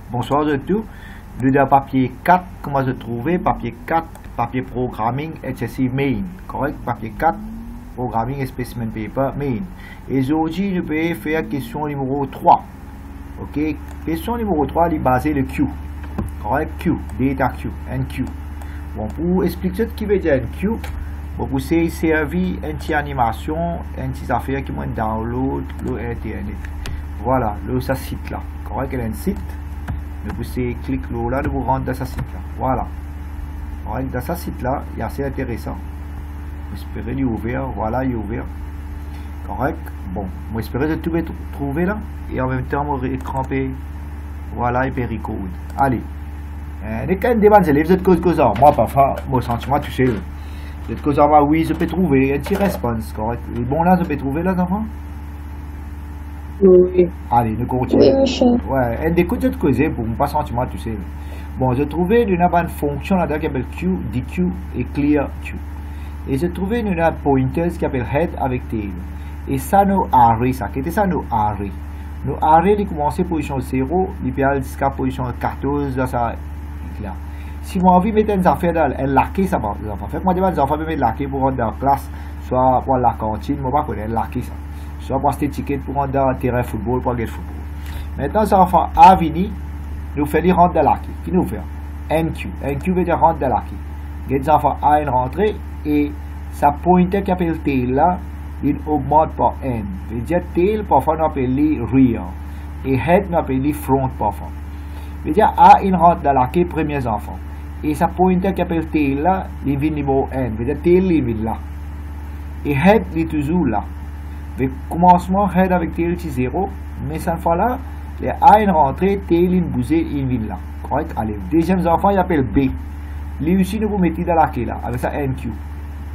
Bonsoir de tout. Le papier 4, comment se trouver? Papier 4, papier programming, HSC main. Correct? Papier 4, programming et specimen paper main. Et aujourd'hui, je vais faire question numéro 3. Ok? Question numéro 3, elle est basée le Q. Correct? Q, data Q, NQ. Bon, pour expliquer ce qui veut dire NQ, bon, pour c'est servi anti-animation, anti-affaires qui m'ont download le internet. Voilà, le ça site là. Correct, il y a un site. Vous cliquez là, de vous rendre dans ce site là. Voilà. Correct, dans ce site là, il est assez intéressant. J'espère qu'il est ouvert. Voilà, il est ouvert. Correct. Bon, moi j'espère que tout est trouvé là. Et en même temps, moi cramper. Voilà, et puis record. Allez. Les cas de débat, c'est les autres causes. Moi, parfois, mon sentiment touché. Les autres causes, oui, je peux trouver un petit réponse. Correct. Et bon, là, je peux trouver là, enfants. Oui. Allez, nous continuons. Oui, monsieur. Ouais, et d'écoute cette cause pour ne pas sentiment, tu sais. Bon, j'ai trouvé une fonction là-dedans qui s'appelle Q, DQ et Clear Q. Et j'ai trouvé une pointer qui s'appelle Head avec Tail. Et ça, nos arrays, ça. Qu'est-ce que ça, nos arrays? Nos arrays, ils commencent position 0, ils peuvent jusqu'à position 14, là, ça. Là. Si moi envie de mettre des affaires dans un laqué, ça va. En fait, moi, je vais des affaires mettre laqué pour rentrer dans la classe, soit pour la cantine, moi, je ne vais pas laqué ça. Soit pour acheter ticket pour rentrer dans le terrain de football, pour regarder le football. Maintenant, les enfants A venir, nous faisons rentrer dans la quai. Qui nous fait? NQ. NQ veut dire rentrer dans la quai. Les enfants A une rentrée et sa pointer qui appelle tail là, il augmente par N. Veut dire tail, parfois nous appelons rear. Et head, nous appelons front parfois. Veut dire A une rentre dans la quai, premiers enfants. Et sa pointer qui appelle tail là, il vient numéro N. Veut dire tail, il vient là. Et head, il est toujours là. Le commencement, head avec tail c'est 0, mais cette fois-là, les A une rentrée, tail une bousée, une vient là. Correct? Allez, deuxième enfant, il appelle B. Lui aussi, nous vous mettez dans la quai là, avec ça NQ.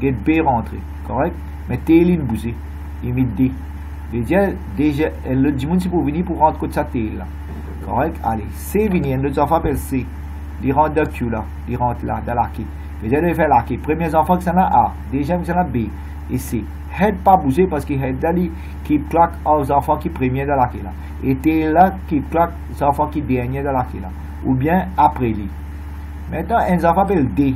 Get B rentrée. Correct? Mais tail une bousée, il met D. Déjà, le dimanche, c'est pour venir pour rentrer côté sa tail là. Correct? Allez, C vient, l'autre enfant appelle C. Il rentre dans Q là, il rentre là, dans la quai. Déjà, il fait la quai. Premier enfant qui s'en a A, deuxième qui s'en a B et C. Head pas bouger parce que head là qui claque aux enfants qui premier dans la quai là. Et t'es là qui claque aux enfants qui dernier dans la quai là. Ou bien après lui. Maintenant, un enfant appelle D.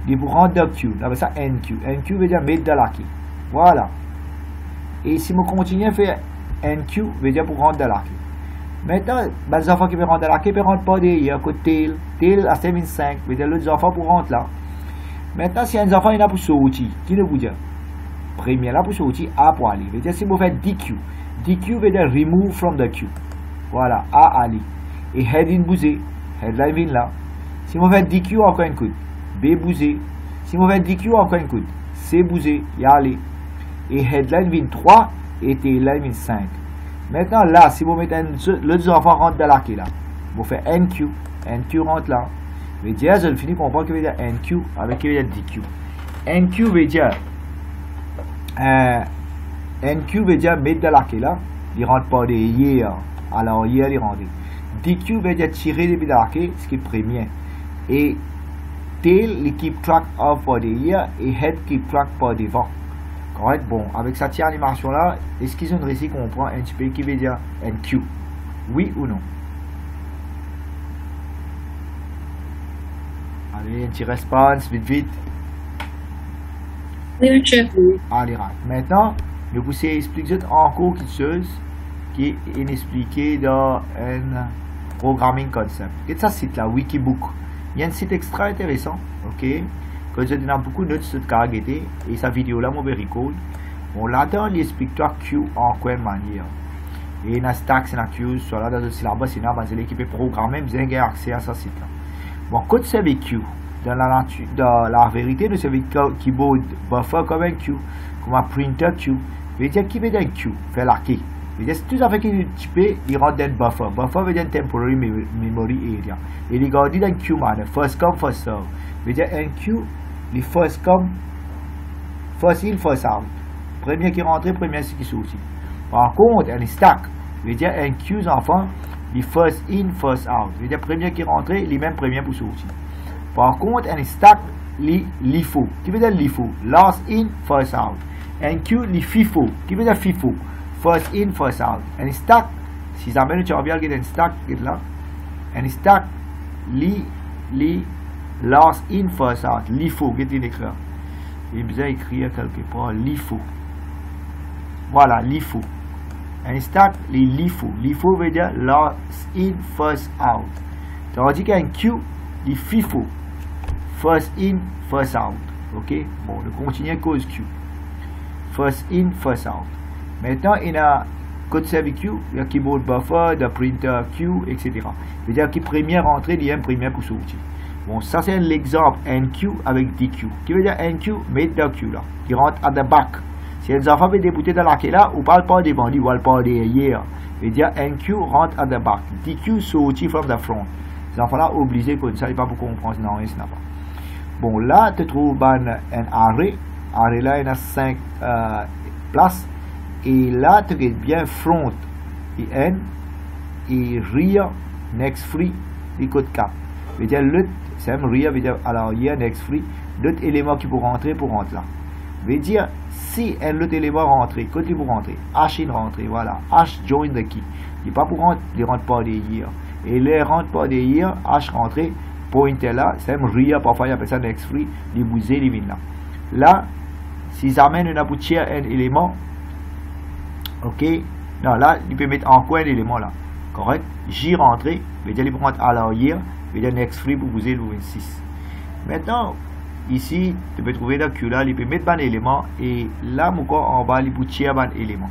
Il pour rentrer dans Q. Là, ça NQ. NQ veut dire mettre dans la quai. Voilà. Et si je continue à faire NQ, veut dire pour rentrer dans la quai. Maintenant, les enfants qui veulent rentrer dans la quai, ne rentrent pas derrière, côté tail. Tail à 75. Veut dire l'autre enfant pour rentrer là. Maintenant, si un enfant il a pour sortir, qui ne vous dit? Premier là pour sortir A pour aller. Veut dire si vous faites DQ. DQ veut dire remove from the Q. Voilà, A aller. Et head in bousé. Headline vient là. Si vous faites DQ encore un coup. B bousé. Si vous faites DQ encore un coup. C bousé. Y aller. Et headline vient 3 et tailline vient 5. Maintenant là, si vous mettez l'autre enfant rentre dans la quai là. Vous faites NQ. NQ rentre là. Veut dire, je finis comprendre que veut dire NQ avec qui veut dire DQ. NQ veut dire NQ veut dire mettre dans la quai là, il rentre pas de hier, alors hier il rentre. DQ veut dire tirer depuis la quai, ce qui est premier. Et tail, l'équipe claque off par derrière et head qui claque par devant. Correct? Bon, avec cette animation là, est-ce qu'ils ont réussi qu'on comprend un petit peu qui veut dire NQ? Oui ou non? Allez, un petit response, vite. Oui, monsieur. Allez, maintenant, je vous expliquer encore quelque chose qui est expliqué dans un programming concept. Et ce site-là, Wikibook, il y a un site extra intéressant, ok, que je donne beaucoup de notes sur le caractère, et sa vidéo-là, mon very cool. Bon, là-dedans, il explique toi Q en quelle manière. Et dans stack, c'est la Q, soit là dans le syllabus, c'est là, l'équipe est programmée, vous avez accès à ce site-là. Bon, quand c'est avec Q, dans la vérité, nous savons keyboard buffer comme un Q, comme un printer Q. Veut dire qui veut dire Q, fait la key. Veut dire tout ça fait qu'il type, il rentre dans le buffer. Buffer veut dire temporary memory area. Et il garde dans Q manner, first come, first serve. Veut dire un Q, les first come, first in, first out. Premier qui rentre, premier qui sortit. Par contre, un stack, veut dire un Q enfant, les first in, first out. Veut dire premier qui rentre, les mêmes premiers pour sortir. Par contre, un stack, LIFO. Qui veut dire LIFO? Last in, first out. Un Q, FIFO. Qui veut dire FIFO? First in, first out. Un stack, si jamais tu as bien un stack là, un stack li last in first out, l'IFO, qu'est-ce qu'il écrit? Il besoin écrire quelque part l'IFO. Voilà, l'IFO. Un stack, l'IFO. L'IFO veut dire last in first out. Tandis qu'un queue, les FIFO. First in, first out. Ok? Bon, on continue cause queue. First in, first out. Maintenant, il y a code server queue, il y a keyboard buffer, de printer queue, etc. C'est-à-dire que première entrée, il y a une première pour sortir. Bon, ça c'est l'exemple NQ avec DQ. Qui veut dire NQ, mais DQ là. Qui rentre à the back. Si les enfants veulent débuter dans la queue là, on ne parle pas des bandits, on parle derrière. Veut dire NQ rentre à the back. DQ sorti from the front. Les enfants là obligés comme ça, ils ne pas pour comprendre. Non, ils ne pas. Bon, là, tu trouves un array. Array là, il y a 5 places. Et là, tu as bien front et N et rear, next free, et code 4. Veut dire le c'est même rear, veut dire à l'arrière, next free, d'autres éléments qui pour rentrer là. Veut dire si un autre élément rentrer, côté pour rentrer, H in rentrer, voilà, H join the key. Il n'est pas pour rentrer, il ne rentre pas derrière. Et il ne rentre pas derrière, H rentrer, pointer là, c'est même rear, parfois il appelle ça next free, il bouge, il vient là. Là, s'ils amènent une aboutir un élément, ok, non, là, il peut mettre encore un élément là, correct, J rentrer, veut dire il peut rentrer à l'arrière, veut dire next free pour bouger le 26. Maintenant, ici, tu peux trouver la Q là, il peut mettre un élément, et là, mon corps en bas, il peut tirer un élément.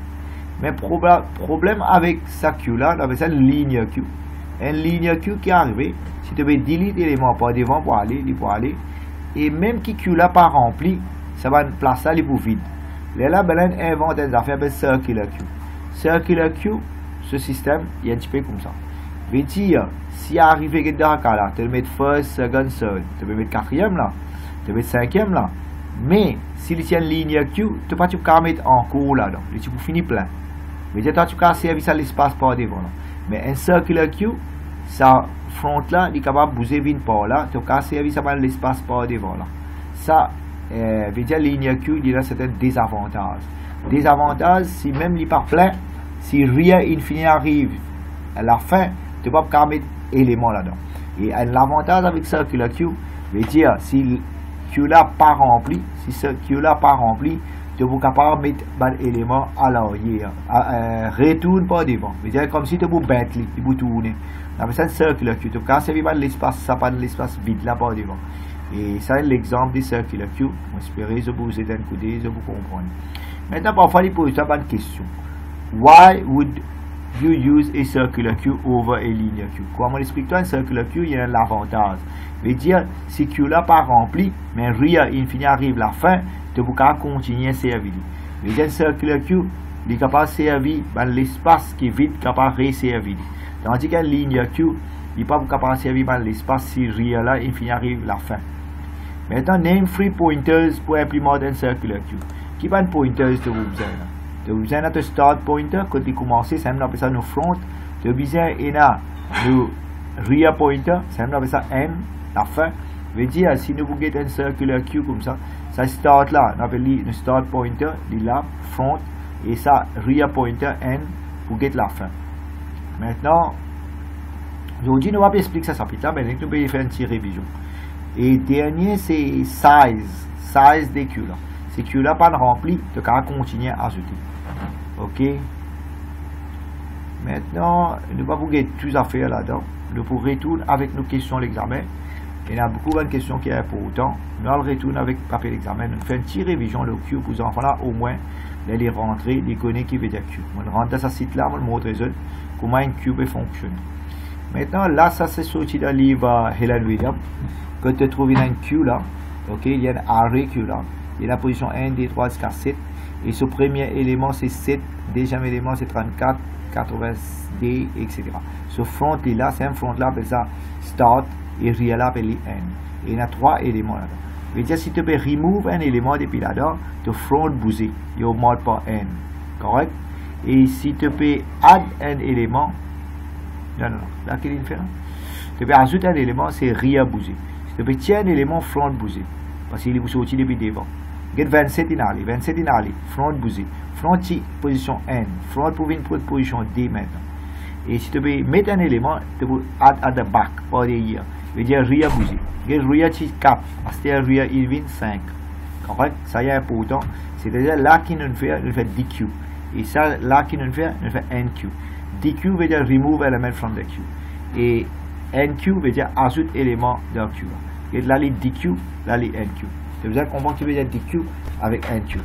Mais problème avec sa Q là, avec cette ligne Q. Une ligne Q qui est arrivée, si tu veux delete l'élément par devant pour aller, et même qui Q là pas rempli, ça va placer ça, il pour vide. Là, ben, invente des affaires avec Circular Q. Circular Q, ce système, il est un petit peu comme ça. Veut dire, si arrivé quelque chose là, tu peux mettre first, second, third, tu peux mettre quatrième là, tu peux mettre cinquième là. Mais, si il y a une ligne Q, tu peux pas mettre en cours là, donc tu peux finir plein. Veut dire, tu peux servir à l'espace par devant là. Mais un circular Q, sa front là, il est capable de bouger vite par là, tu peux servir à l'espace par devant là. Ça, veut dire ligne Q, il y a certains désavantages. Désavantages, si même il n'est pas plein, si rien infini arrive à la fin, tu ne peux pas mettre élément là-dedans. Et l'avantage avec circular Q, veut dire si Q là pas rempli, si ce Q là pas rempli, tu peux capable de mettre un élément à l'arrière, retourne pas devant. Veut dire comme si tu peux battre, tu peux tourner. Dans ça circular Q, tu peux servir l'espace, ça pas l'espace vide là pas devant. Et ça est l'exemple du circular Q. J'espère que vous aider un coup d'œil, vous comprendre. Maintenant, parfois, il pose une question. Why would you use a circular Q over a linear Q? Comment explique-toi un circular Q? Il y a l'avantage. Veut dire, si Q là pas rempli, mais rien infini arrive à la fin, tu peux continuer à servir. Veut dire, un circular Q, il est capable de servir l'espace qui est vide, capable de resservir. Tandis qu'un linear Q, il n'est pas capable de servir l'espace si rien là infini arrive à la fin. Maintenant, name free pointers pour implémenter un circular Q. Qui va un pointers de vous besoin? Tu as besoin de start pointer, quand tu commences, c'est même ça nous front. Tu as besoin de rear pointer, c'est même ça N, la fin. Veut dire, si nous vous get un circular Q comme ça, ça start là, on appelle le start pointer, là, front, et ça rear pointer N pour get la fin. Maintenant, aujourd'hui, nous ne va pas expliquer ça plus tard, mais nous allons faire une petite révision. Et dernier, c'est size des Q là. Ces Q là pas rempli, tu vas continuer à ajouter. Ok. Maintenant, nous allons vous get tout à faire là-dedans. Nous pourrons retourner avec nos questions à l'examen. Il y a beaucoup de questions qui sont importantes. Nous allons retourner avec papier l'examen. Nous faisons une petite révision de Q pour les enfants là, au moins, les rentrer, les connaître qui veut dire Q. On rentre dans ce site là, on montre comment un Q peut fonctionner. Maintenant, là, ça c'est sorti dans le livre Helen Williams. Quand tu trouves un Q là, ok, il y a un array Q là. Il y a la position 1, 2, 3 jusqu'à 7. Et ce premier élément c'est 7. Deuxième élément c'est 34, 80D, etc. Ce front là, c'est un front là, appelle ça start. Et rear là, appelle N. Et il y a 3 éléments là-dedans. Je veux dire, si tu peux remove un élément depuis là-dedans, tu front bouger. Il augmente par N. Correct? Et si tu peux add un élément, non, là, quelle différence? Tu peux ajouter un élément, c'est rear bouger. Si tu peux tirer un élément, front bouger. Parce qu'il est sorti depuis devant. Get 27 in alley, 27 in alley, front bouger. Front position N, front pour une position D maintenant. Et si tu peux mettre un élément, tu peux add at the back, par derrière. Je veux dire, rear bouger. Rear, tu cap. C'est-à-dire, rear, il vient 5. Correct? Ça y est important. C'est-à-dire, là, qui nous fait DQ. Et ça, là, qui nous fait NQ. DQ veut dire remove element from the queue. Et NQ veut dire ajoute élément dans queue. Et là, les DQ, là, les NQ. Tu veux comprendre ce que veut dire DQ avec NQ.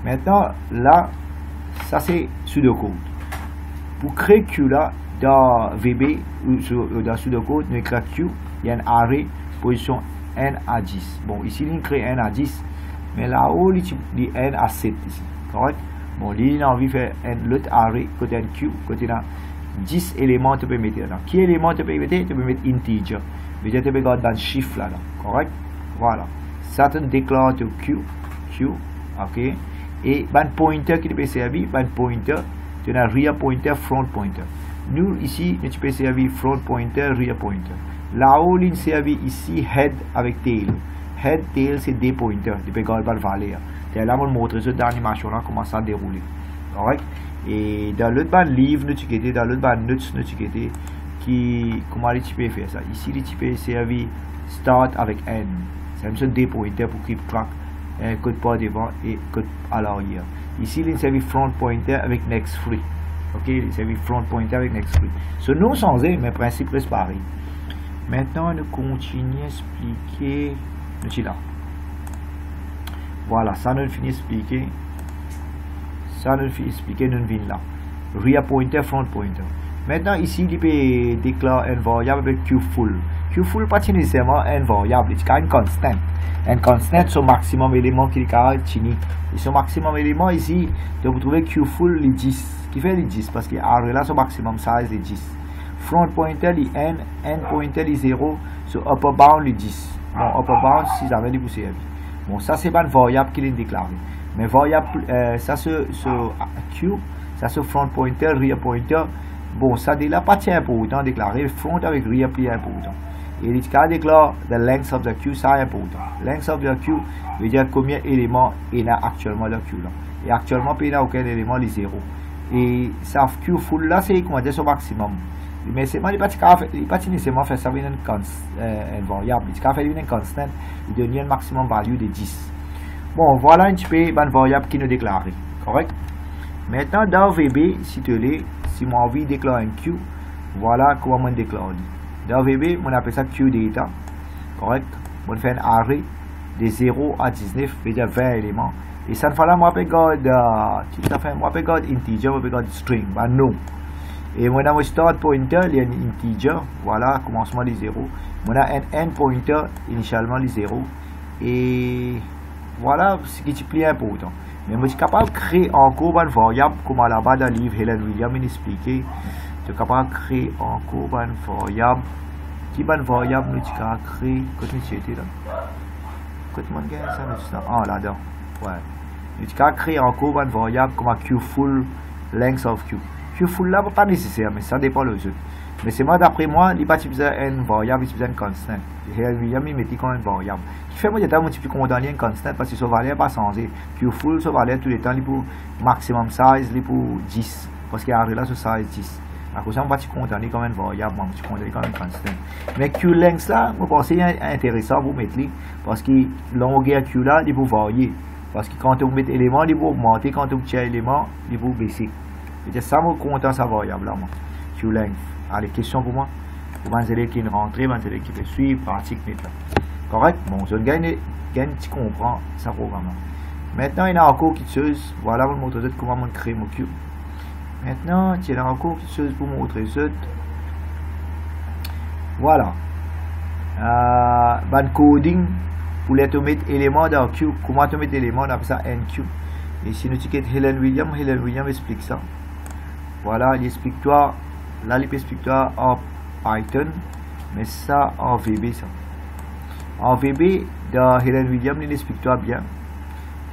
Maintenant, là, ça c'est pseudocode. Pour créer Q là, dans VB ou dans pseudocode, nous créons Q, il y a un array position N à 10. Bon, ici, il crée N à 10, mais là-haut, il dit N à 7 ici. Correct? Bon, il a envie de faire l'autre array côté un Q, côté là, 10 éléments tu peux mettre là. Quel élément tu peux mettre? Tu peux mettre integer. Mais tu peux garder dans le chiffre là. Correct? Voilà. Ça te déclare tu Q, ok? Et un pointer qui peut servir, un pointer, tu as rear pointer, front pointer. Nous ici, tu peux servir front pointer, rear pointer. Là-haut, il servi ici head avec tail. Head, tail, c'est des pointers. Tu peux garder la valeur. Et là, on montre cette animation là comment ça déroule. Correct? Et dans l'autre bande livre, dans l'autre bande notes, comment tu peux faire ça? Ici, tu peux servir start avec N. C'est un seul des pointers pour qu'il traque un code pas devant et code à l'arrière. Ici, il servi front pointer avec next free. Ok? Il servi front pointer avec next free. Ce nom changé, mais le principe reste pareil. Maintenant, nous continuons à expliquer. Là. Voilà, ça nous finit expliquer. Ça nous finit expliquer, nous venons là. Rear pointer, front pointer. Maintenant, ici, il peut déclarer un variable avec QFull. QFull, pas nécessairement un variable, c'est une constante. Un constant, c'est le maximum élément qu'il y a. Et son maximum élément ici, vous trouvez QFull, les 10. Qui fait les 10? Parce qu'il y a là, son maximum size, les 10. Front pointer, les N pointer, les 0. Sur upper bound, les 10. Bon, upper bound, si jamais vous servez. Bon, ça c'est pas une variable qu'il est déclaré. Mais variable, ça c'est Q, ça c'est front pointer, rear pointer. Bon, ça n'est pas très important déclarer. Front avec rear plus important. Et il déclare the length of the Q, ça est important. Length of the Q veut dire combien d'éléments il y a actuellement dans Q là. Et actuellement, il n'y a aucun élément, les 0. Et ça Q full là, c'est comment dire son maximum. Mais c'est pas nécessairement faire ça avec une variable. Il faut faire une constante, il donne un maximum value de 10. Bon, voilà un petit peu une variable qui nous déclare. Correct? Maintenant, dans VB, si moi envie de déclarer un Q, voilà comment on déclare. Dans VB, on appelle ça Q data. Correct? On fait un array de 0 à 19, c'est-à-dire 20 éléments. Et ça ne fait pas, moi, je peux garder integer, je peux garder string, ben non. Et moi, dans mon start pointer, il y a un integer, voilà, commencement les 0. Moi, un end pointer, initialement les 0. Et voilà ce qui est plus important. Mais moi, je suis capable de créer encore une variable, comme à la base dans le livre Helen Williams m'a expliqué. Je suis capable de créer encore une variable. Qui est une variable, nous sommes créer. Qu'est-ce que c'était là? Qu'est-ce que ça? Ah, là-dedans. Ouais. Nous sommes créer encore une variable comme à QFull length of Q. QFull là, pas nécessaire, mais ça dépend le jeu. Mais c'est moi, d'après moi, il n'y a pas besoin d'une variable, il y a besoin d'une constante. William, il mettait comme une variable. Qui fait moi, j'étais un petit peu content d'une constante parce que sa valeur n'a pas changé. QFull, sa valeur tous les temps, il est pour maximum size, il est pour 10. Parce qu'il y a un relais sur size 10. À cause de ça, je suis content comme une variable, je suis content comme une constante. Mais QLength là, je pense que c'est intéressant pour mettre parce que longueur Q là, il peut varier. Parce que quand vous mettez élément, il peut augmenter, quand vous mettez élément, il peut baisser. Et ça, je suis content de sa variable là, moi. QLength. Allez, question pour moi. Pour les élèves qui viennent rentrer, les élèves qui veulent suivre, pratique, mettre là. Correct? Bon, je gagne, tu comprends ça programme. Maintenant, il y a encore quelque chose. Voilà, je vais vous montrer comment on crée mon cube. Maintenant, il y a encore quelque chose pour vous montrer ça. Voilà. Ben coding pour les mettre éléments dans cube. Comment tu mettre éléments dans ça NQ. Et si nous tickets Helen Williams explique ça. Voilà, il explique toi. Là, il explique toi en Python, mais ça en VB ça. En VB, dans Helen Williams, il explique toi bien.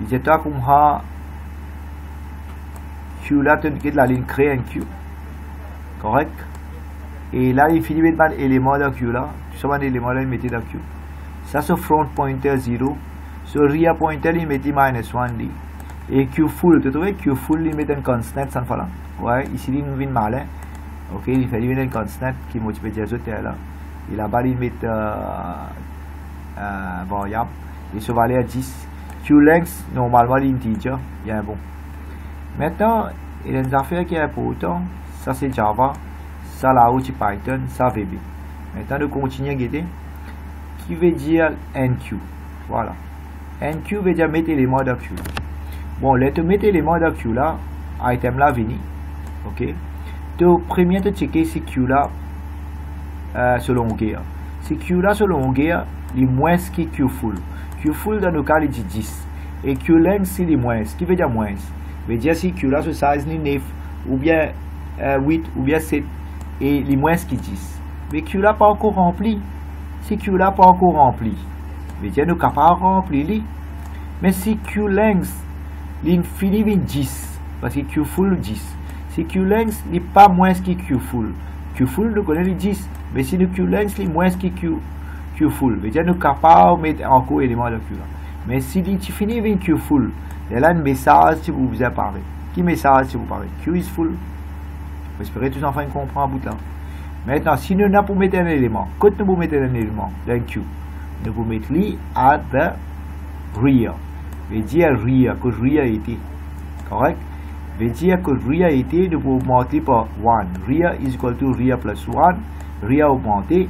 Il dit toi comme ça. Q là, tu as la ligne créer un Q. Correct? Et là, il finit de mettre un élément dans Q là. Tu sais un élément là, il mettait dans Q. Ça, c'est front pointer 0. Sur rear pointer, il mettait -1. Et Q full, tu trouves? Q full, il met une constante sans fallant. Ouais, ici, il vient malin. Ok, il fait une constante qui multiplie les autres là. Et là-bas, il met variable. Et ce valeur 10. QLength, normalement, l'integer, il y a un bon. Maintenant, il y a des affaires qui sont importantes. Ça, c'est Java. Ça, là, c'est Python. Ça, VB. Maintenant, nous continuons à guetter. Qui veut dire NQ. Voilà. NQ veut dire mettre l'élément de Q. Bon, là, tu mets l'élément de Q là. Item là, venu. Ok. Tu premier, tu checker si Q là, selon longueur. Si Q là, selon longueur, il est moins que Q full. Q full, dans le cas, il dit 10. Et Q length, c'est les moins. Ce qui veut dire moins. Veut dire si Q là, ce size, il est 9, ou bien 8, ou bien 7, et les moins que 10. Mais Q là, pas encore rempli. Si Q là, pas encore rempli, veut dire nous capables de remplir. Mais si Q length, il finit avec 10, parce que Q full 10. Si Q length n'est pas moins que Q full. Q full, nous connaissons les 10. Mais si le Q length est moins que Q full, veut dire nous capables de mettre encore élément de Q là. Mais si tu finis avec Q full, il y a un message qui vous apparaît. Qui message qui vous apparaît? Q is full. J'espère que tous enfants comprennent à bout là. Maintenant, si nous n'avons pas mettre un élément, quand nous pouvons mettre un élément dans Q, nous pouvons mettre lui à the rear. Veut dire rear, que rear était. Correct? Veut dire que rear était, nous pouvons augmenter par 1. Rear is equal to rear plus 1. Rear augmenté.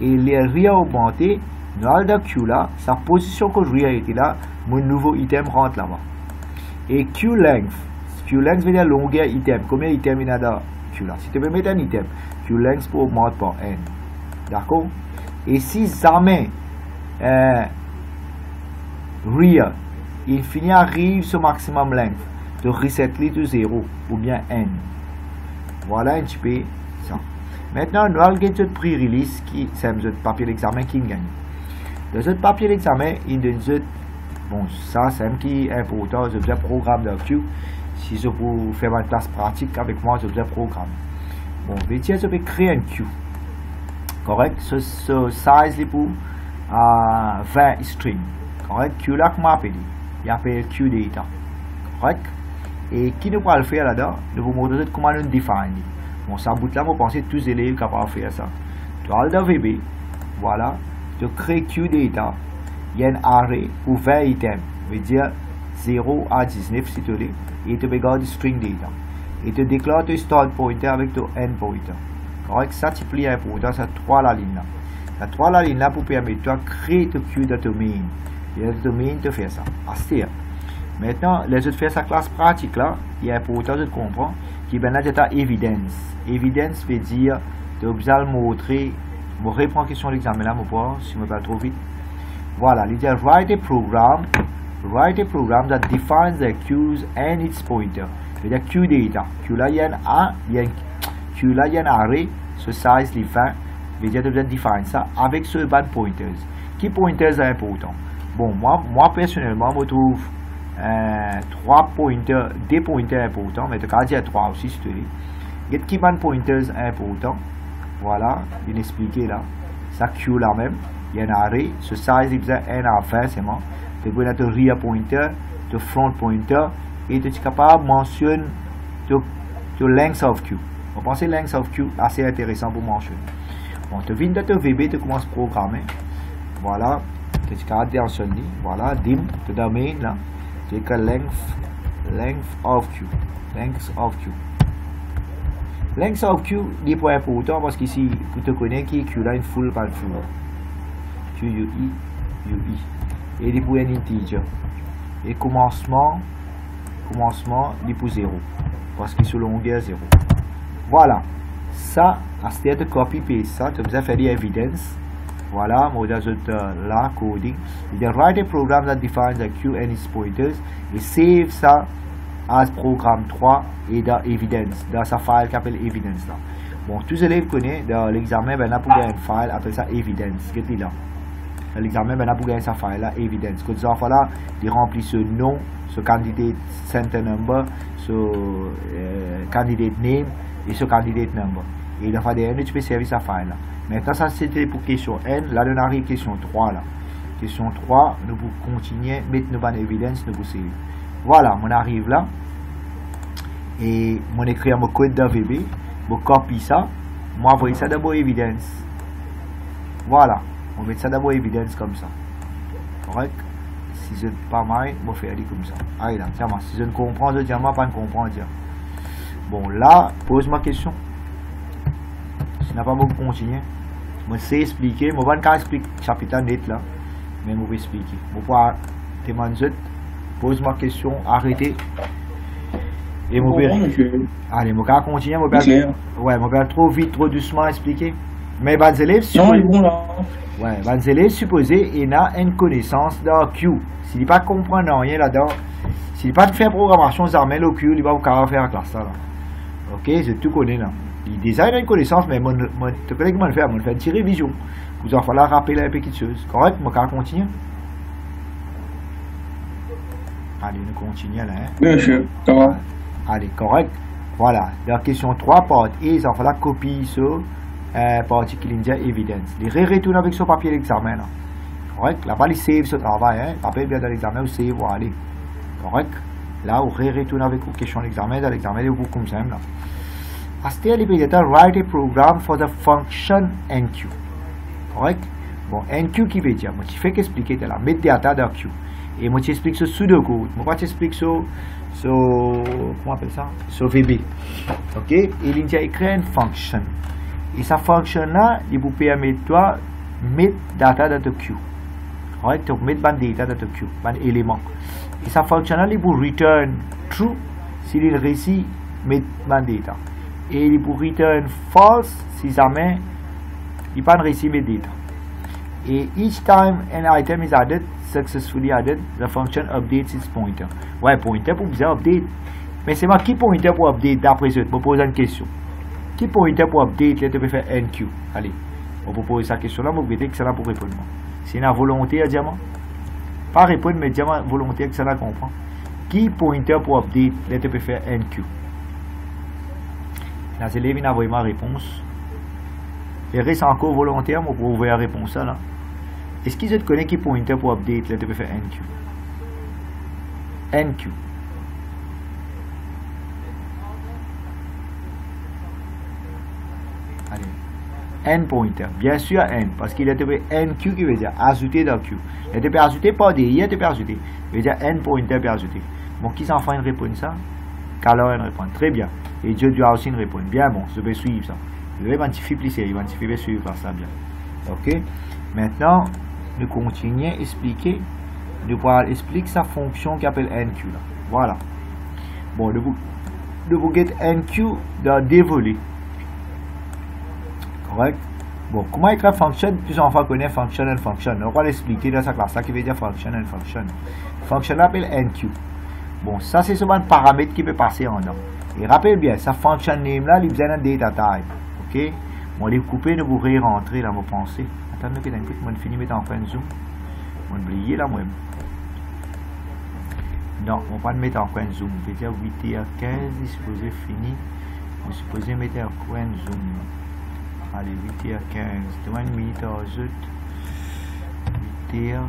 Et les rear augmenté, nous allons dans Q là, sa position que rear était là, mon nouveau item rentre là-bas. Et Q length veut dire longueur item. Combien d'item il y a dans Q là? Si tu veux mettre un item, Q length pour augmenter par n. D'accord? Et si jamais rear, il finit arrive sur maximum length, de reset to 0 ou bien n. Voilà un petit peu ça. Maintenant, nous allons gagner notre pré-release qui c'est notre papier d'examen qui gagne. Dans notre papier d'examen, il donne bon, ça c'est un qui est important, je faisais programme de Q. Si je peux faire ma classe pratique avec moi, je faisais programme. Bon, je vais créer un Q. Correct? Ce size est pour 20 string. Correct? Q là, comment appeler? Il appelle Q data. Correct? Et qui nous va le faire là-dedans? Nous vous montrer comment nous définir. Bon, ça bout là, vous pensez tous les élèves capables de faire ça. Tu as le VB. Voilà. Tu crées Q data. Il y a un array pour 20 items. Veut dire 0 à 19 si tu veux. Et tu regardes string data. Et tu déclares ton start pointer avec ton end pointer. Correct? Ça, tu plies un pointer, ça 3 la ligne là. Ça 3 la ligne là pour permettre de créer ton Q de ton main. Et le domaine te fait ça. Assez. Maintenant, les autres faire sa classe pratique là, il y a un important de comprendre qui est là évidence. Évidence veut dire de vous montrer. Je vais reprendre la question de l'examen là, si je me parle trop vite. Voilà, il dit write a program that defines the queues and its pointer. Il y a Q data. Q là, il y a Q là, il y a un array, ce size, les 20. Il veut dire de définir ça avec ce bad pointers. Qui pointers est important? Bon, moi personnellement, je trouve 3 pointers, des pointers importants, mais tu peux dire 3 aussi si tu veux. Il y a qui bad pointers importants. Voilà, il expliqué là. Ça Q là même. Il y a un array, ce size il faisait 1 à 20 c'est bon. Tu peux mettre rear pointer, le front pointer, et tu es capable de mentionner le length of Q. Vous pensez length of Q assez intéressant pour mentionner. Bon, tu viens de te VB, tu commences à programmer. Voilà, tu es capable de mentionner. Voilà, dim, tu domaine là. Tu as length of Q. Length of Q. Length of Q n'est pas important parce qu'ici, tu connais qui Q là une full par full. Q UI. Et il est pour un integer. Et commencement, il est pour 0. Parce qu'il est sur longueur 0. Voilà. Ça, à ce stade de copy-paste, ça, tu as fait des evidence. Voilà, modèle là, coding. Il dit write a program that defines the Q and its pointers. Et save ça as programme 3 et dans evidence, dans sa file qui s'appelle evidence là. Bon, tous les élèves connaissent dans l'examen, ben là pour gagner une file, appelle ça evidence. Qu'est-ce qu'il a? Dans l'examen, ben là pour gagner sa file là, evidence. Quand ça fait là, il remplit ce nom, ce candidate center number, ce candidate name et ce candidate number. Et il a fait des N, tu peux servir sa file là. Maintenant, ça c'était pour question N. Là, on arrive à question 3 là. Question 3, nous pouvons continuer, mettre nos bonnes évidences, nous pouvons servir. Voilà, on arrive là. Et on écrit mon code d'AVB. Je copie ça, je envoie ça d'abord évidence. Voilà, on met ça d'abord évidence comme ça. Correct? Si je ne pas mal, je fais comme ça. Allez là, tiens, si je ne comprends, je dis, moi, pas ne comprends, dire. Bon, là, pose ma question. Si n'a pas beaucoup continuer, je sais expliquer, je ne vais pas expliquer le chapitre net là, mais je vais expliquer. Je vais demander, pose ma question, arrêtez. Et mon père. Allez, je vais continuer, je vais trop vite, trop doucement expliquer. Mais les élèves, les élèves supposés, ils ont une connaissance dans Q. S'ils ne comprennent pas rien là-dedans, s'ils ne font pas faire programmation, ils amènent au Q, ils vont pas faire la classe là. Ok, je tout connais là. Ils designent une connaissance, mais tu connais comment le faire, une petite révision. Vous en falloir rappeler une petite chose. Correct, je vais continuer. Allez, nous continuons là. Bien sûr, allez, correct. Voilà, la question 3, part A, il va falloir copier sur partie qui l'india evidence. Les retourner avec son papier d'examen. Correct? Là-bas, il save ce travail. Hein? Rappelez bien dans l'examen, vous save, vous allez. Correct? Là, vous retournez avec une question d'examen, dans l'examen, vous comme ça. Aster write a program for the function NQ. Correct? Bon, NQ qui veut dire, moi, je fais qu'expliquer la metadata dans Q. Et moi, je explique sur pseudocode. Moi, je explique sur comment on appelle ça? Sur VB. Ok? Et il a écrit une function. Et sa fonction là, il vous permet de mettre data dans le Q. Correct? Donc, mettre des data dans le Q, des éléments. Et sa fonction là, il vous return true s'il réussit mettre des data. Et il vous return false si jamais il n'a pas réussi mettre data. Et each time an item is added, successfully added, the function updates its pointer. Ouais, pointer pour vous update. Mais c'est moi qui pointer pour update d'après ça. Je me pose une question. Qui pointer pour update, là, tu peux faire NQ. Allez, on peut poser cette question-là, mais vous verrez que c'est là pour répondre. C'est une volonté à diamant. Pas répondre, mais diamant volonté que ça la comprend. Qui pointer pour update, là, tu peux faire NQ. Les élèves, ils n'ont vraiment réponse. Il reste encore volontaire, mais pour ouvrir la réponse là. Est-ce qu'ils te connaissent qui pointer pour update, là, tu peux faire NQ. NQ. N pointer, bien sûr N, parce qu'il a été NQ qui veut dire ajouter dans Q. Il a été ajouté par des, il a été ajouté. Il veut dire N pointer peut ajouter. Bon, qui s'en fait une réponse ça? Carlo répond. Très bien. Et Dieu doit aussi une réponse. Bien bon, je vais suivre ça. Je vais m'identifier plus sérieux, je vais suivre ça bien. Ok? Maintenant, nous continuons à expliquer. Nous allons expliquer sa fonction qui appelle NQ là. Voilà. Bon, de vous get NQ de dévoler. Correct? Bon, comment écrire function? Plus on va connaître function and function. On va l'expliquer dans sa classe là qui veut dire function and function. Function appelle NQ. Bon, ça c'est seulement un paramètre qui peut passer en dedans. Et rappelez bien, sa function name là, il besoin d'un data type. Ok? Bon, les couper, nous vous rentrer dans vos pensées. Attendez que d'un coup, je finis de mettre en fin de zoom. On va oublier là, moi. Non, on va pas mettre en coin de zoom. Je vais dire 8h15, il est supposé fini. On est supposé mettre en coin de zoom. Allez, 8h15. Demain, une minute à 8h15.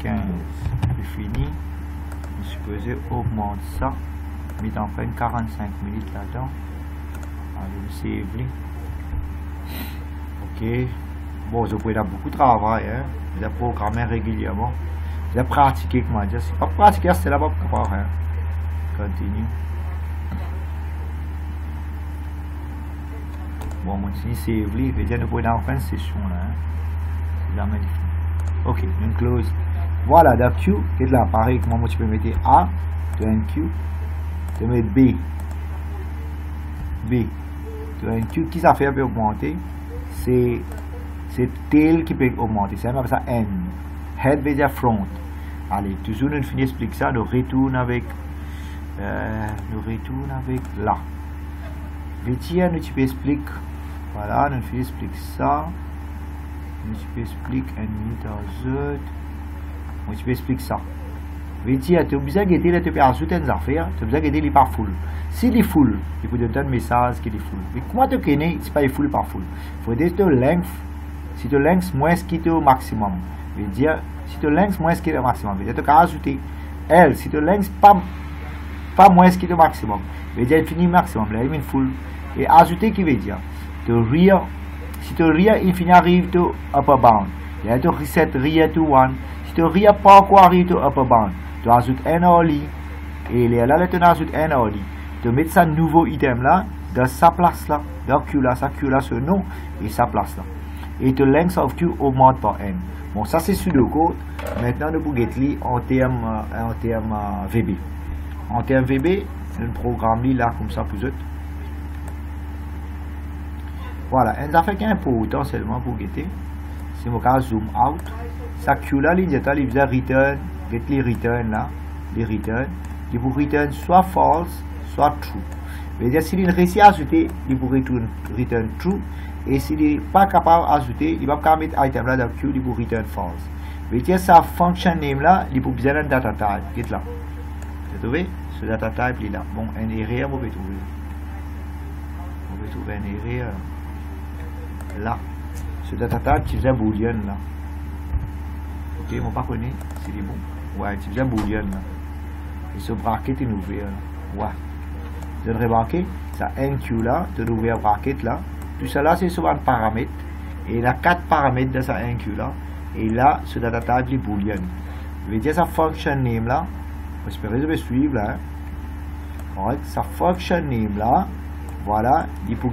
C'est fini. On est supposé augmenter ça. Mettre en coin 45 minutes là-dedans. Allez, save. Ok. Bon, je pourrais avoir beaucoup de travail. Hein. Vous avez programmé régulièrement. Vous avez pratiqué, comment dire. C'est pas pratiquer, c'est là-bas pour hein. Continue. Bon, moi, si c'est évolué, je vais dire, nous pouvons avoir une session là. Hein. C'est la magnifique. Ok, une close. Voilà, dans Q, qui est là, pareil, comment moi tu peux mettre A, tu as un Q, tu peux mettre B. B. Tu as un Q, qui ça fait peut augmenter? C'est tail qui peut augmenter. C'est même ça N. Head veut dire front. Allez, toujours nous finissons d'expliquer ça, nous retournons avec là. Vétia, nous tu peux expliquer. Voilà, nous finissons d'expliquer ça. Nous tu peux expliquer une minute à zut. Nous tu peux expliquer ça. Vétia, tu as besoin d'aider là, tu peux ajouter des affaires, tu as besoin d'aider les par full. S'il est full, il faut te donner un message qui est full. Mais comment tu connais si pas full par full? Il faut dire que length, si tu length moins ce qui est au maximum. Veut dire, si tu length moins ce qui est au maximum, veut dire que tu as ajouté L, si tu length pas moins ce qui est au maximum, veut dire infini maximum, là il est full. Et ajouter qui veut dire to rear, si to rear infini arrive to upper bound, il y a to reset rear to 1. Si to rear pas quoi arrive to upper bound, tu ajoutes n early et là tu ajoutes n early. Tu mets ça nouveau item là dans sa place là, dans Q là, ça Q là ce nom et sa place là. Et le length of Q augmente par n. Bon, ça c'est pseudocode. Maintenant nous pouvons lire en termes VB. En termes VB, nous programmons là comme ça pour eux. Voilà, un affaire qui est important seulement pour guetter. Si mon cas zoom out, ça Q là, il faisait return, get les return là, les return, il pour return soit false, soit true. C'est-à-dire s'il réussit à ajouter, il pour return true, et s'il n'est pas capable d'ajouter, il va pas mettre item là dans Q, il pour return false. C'est-à-dire sa function name là, il pour besoin d'un data type, get là. Vous trouvez? Ce data type il est là. Bon, un erreur, vous pouvez trouver. Vous pouvez trouver un erreur là. Ce data type, tu faisais boolean là. Ok, on ne pas connaît, c'est bon. Ouais, tu faisais boolean là. Et ce bracket est ouvert là. Ouais. Vous avez remarqué, ça NQ là, de l'ouvert bracket là. Tout ça là, c'est souvent un paramètre. Et il y a 4 paramètres dans sa NQ là. Et là, ce data type est boolean. Je vais dire sa function name là. J'espère que vous allez suivre là. Alright, sa function name là. Voilà, il pour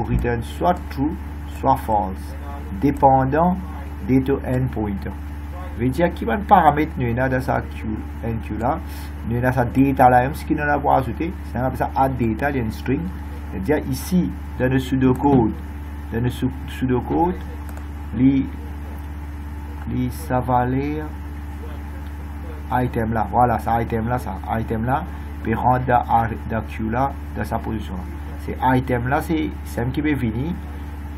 return soit true, soit false. Dépendant des n pointer. Je vais dire qu'il y a un paramètre nous dans sa NQ là. Nous dans sa data là, ce qui nous a pas ajouté. C'est un peu ça add data, il y a une string. C'est-à-dire ici, dans le pseudocode, ça va aller item là, voilà, ça item là, puis rendre dans Q là, dans sa position là. C'est item là, c'est celle qui peut venir.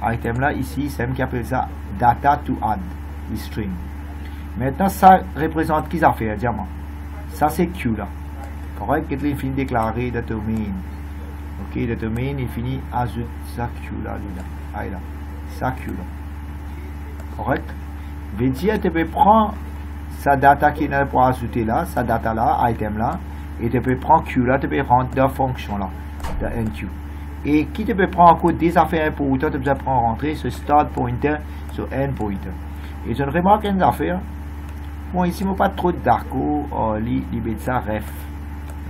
Item là, ici, c'est celle qui appelle ça data to add, string. Maintenant, ça représente qui ça fait, diamant. Ça c'est Q là. Correct, que il finit déclarer de domaine. Ok, le domaine, il finit ajoute ça Q là, là, ça Q là. Correct. Veut dire, tu peux prendre sa data qui n'est pas ajoutée là, sa data là, item là, et tu peux prendre Q là, tu peux rentrer dans la fonction là, de NQ. Et qui te peut prendre encore des affaires importantes, tu peux prendre rentrer ce start pointer sur end pointer. Et je ne remarque une affaire. Bon, ici, je n'ai pas trop d'accord, il met ça ref.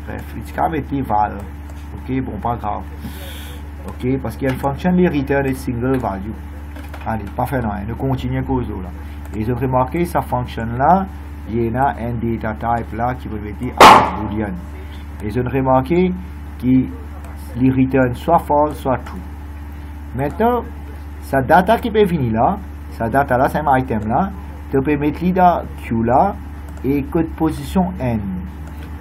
Il quand même des val. Ok, bon, pas grave. Ok, parce qu'il y a une fonction de return et single value. Allez, pas fait rien, nous continuons cause là. Et je remarque sa fonction là, il y a un data type là qui veut dire boolean. Et je remarque qu'il return soit false, soit true. Maintenant, sa data qui peut venir là, sa data là, c'est un item là, tu peux mettre dans Q là et code position N.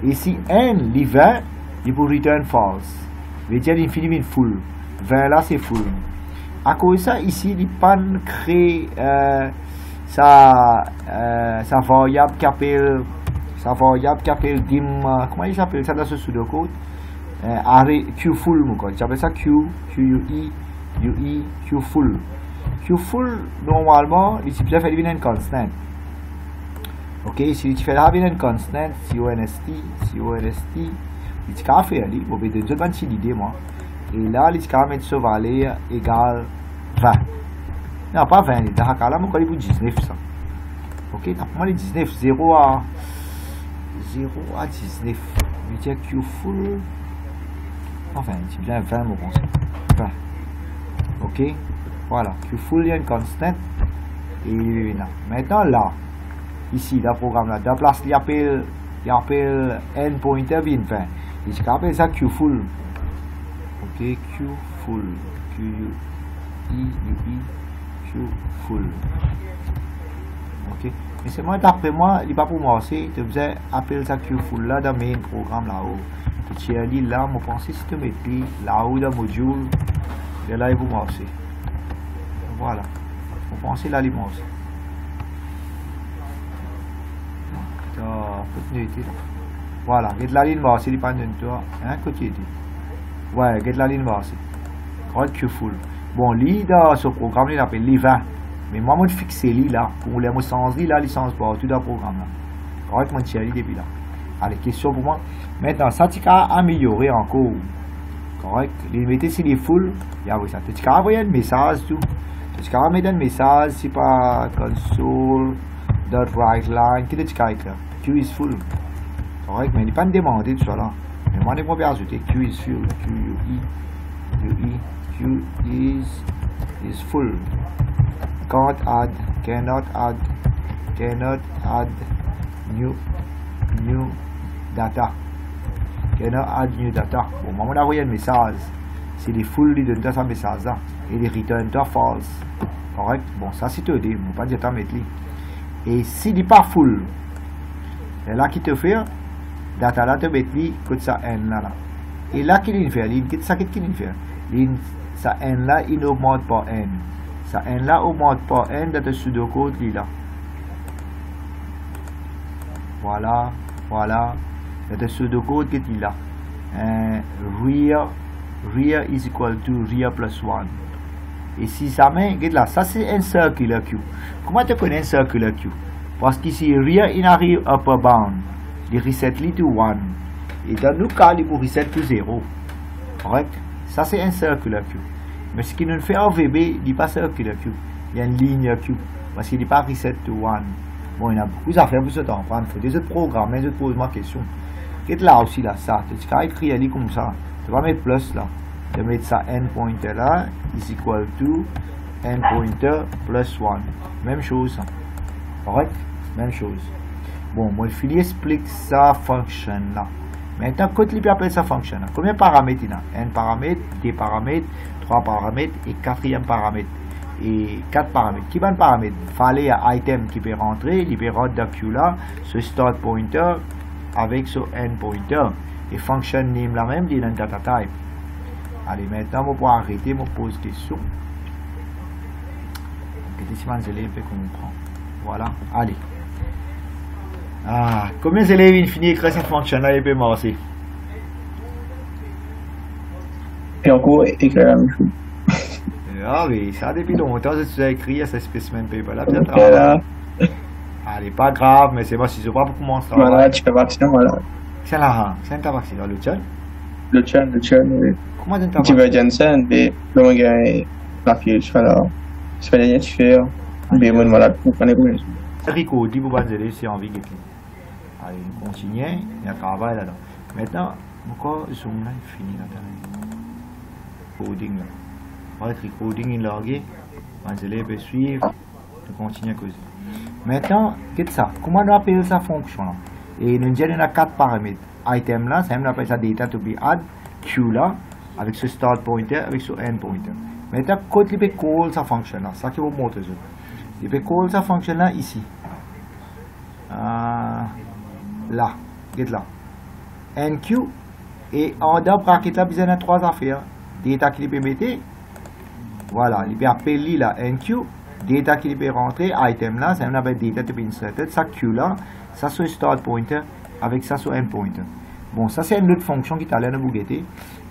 Et si N, il 20, il peut return false. veut dire l'infini est full. 20 là c'est full. À cause de ça, ici, il pas créer sa variable qui appelle dim, comment il s'appelle ça dans ce pseudocode? Q full, j'appelle ça Q full. Q full, normalement, il suffit de faire une constant. Ok, si tu fais une constant, const, il te fait faire, il va te donner une idée, moi. Et là, il va mettre ce valeur égale 20. Non, pas 20, il va là, il va 19 ça. Ok, moi, les 19, 0 à 19. Je vais dire Q full. Enfin, c'est bien 20, mon pense. 20. Ok, voilà. Q full, il y a une constante. Et là. Maintenant, là, ici, dans le programme là, dans la place, il appelle n pointer 20. Il appelle ça Q full. Ok, Q full. Q full. Ok, mais c'est moi, d'après moi, il n'est pas pour moi aussi. Tu faisais appeler ça Q full là dans mes programmes là-haut. Tu as dit là, je pense que si tu mets là-haut dans le module, et là, il vous moi aussi. Voilà. Je pense là, il moi aussi. Voilà, get la ligne base, il pas de toi, hein, côté dit. Ouais, get la ligne base. Correct, Q full. Bon, lui, dans ce programme, il appelle les 20. Mais moi, je fixe lui là, pour les mots sens, là, licence pour tout dans le programme là. Correct, mon chéri, depuis là. Allez, question pour moi. Maintenant, ça, tu as amélioré encore. Correct? Les mettez si les full, il y a ça. Tu as envoyé un message tout. Tu as mis un message, c'est pas console.writeLine, qui est là? Q is full. Correct? Mais il n'est pas demandé tout ça là. Mais moi, je vais ajouter Q is full. Q is full. Can't add, cannot add new data. Cannot add new data. Bon, moi, on a envoyé un message. C'est les full, il donne ça message là. Et les return to false. Correct? Bon, ça c'est tout. Je ne vais pas dire mettre. Et s'il n'est pas full, et là, qui te fait, data là, te met que ça n là. Et là, qu'il fait, ça qu'il fait. Ça n là, il augmente par n. Ça n là augmente par n dans le pseudocode là. Voilà. Dans le pseudocode qui est là. Rear is equal to rear plus 1. Et si ça met, regarde là, ça c'est un circular queue. Comment tu connais un circular queue? Parce qu'ici, rear il arrive upper bound. Il reset to 1. Et dans nos cas, il reset to 0. Correct? Ça c'est un circular queue. Mais ce qui nous fait en VB, il n'est pas circular queue. Il y a une ligne queue. Parce qu'il n'est pas reset to 1. Bon, il y a beaucoup d'affaires pour se comprendre. Il faut des autres programmes, des autres poses ma question. Regarde là aussi, là, ça. Tu vas écrire comme ça. Tu vas mettre plus là. Tu vas mettre ça n pointer là. Is equal to n pointer plus 1. Même chose. Correct? Même chose. Bon, moi, le filet explique ça function là. Maintenant, quand il peut appeler ça function là, combien de paramètres il y a? N paramètres, 2 paramètres, 3 paramètres et 4e paramètre. Et 4 paramètres. Qui va paramètres? Fallait un item qui peut rentrer, il peut rentrer dans Q là, ce start pointer avec ce n pointer. Et function name la même, il est dans data type. Allez, maintenant, on va arrêter, on pose question. Si les élèves peuvent comprendre. Voilà, allez. Ah, combien d'élèves ils finissent écrire cette fonction là, ils peuvent marcher? Et encore, écrire la même chose. Ah oui, ça depuis longtemps, tu as écrit ce specimen paper là, peut-être. Allez, pas grave, mais c'est moi si je vois pour commencer. Voilà, tu fais vaccin, voilà. C'est là, c'est un vaccin, le tien? Le tien, oui. Comment tu as tu veux Jensen, mais le moment où la fille, je fais là. Je fais rien, tu fais. Mais moi, malade, pour prendre les coups. Rico, dis vous allez c'est envie de allez, on continue, il y a un travail là-dedans. Maintenant, encore, zoom là, il finit là-dedans. Coding là. Recording in logué, les élèves peuvent suivre, on continue à causer. Maintenant, qu'est-ce que ça? Comment on appelle sa fonction là? Et nous avons 4 paramètres. Item là, ça on appelle ça data to be add, Q là, avec ce start pointer, avec ce end pointer. Maintenant, quand il peut call sa fonction là, ça qui vous montre. Il peut call sa fonction là ici. Là, get là. NQ, et en dans le bracket là, besoin de 3 affaires. Data qu'il peut mettre. Voilà, il peut appeler la NQ, data qu'il peut rentrer, item là, c'est un data to be inserted, ça Q là, ça c'est start pointer, avec ça c'est end pointer. Bon, ça c'est une autre fonction qui est allée dans Bougueté,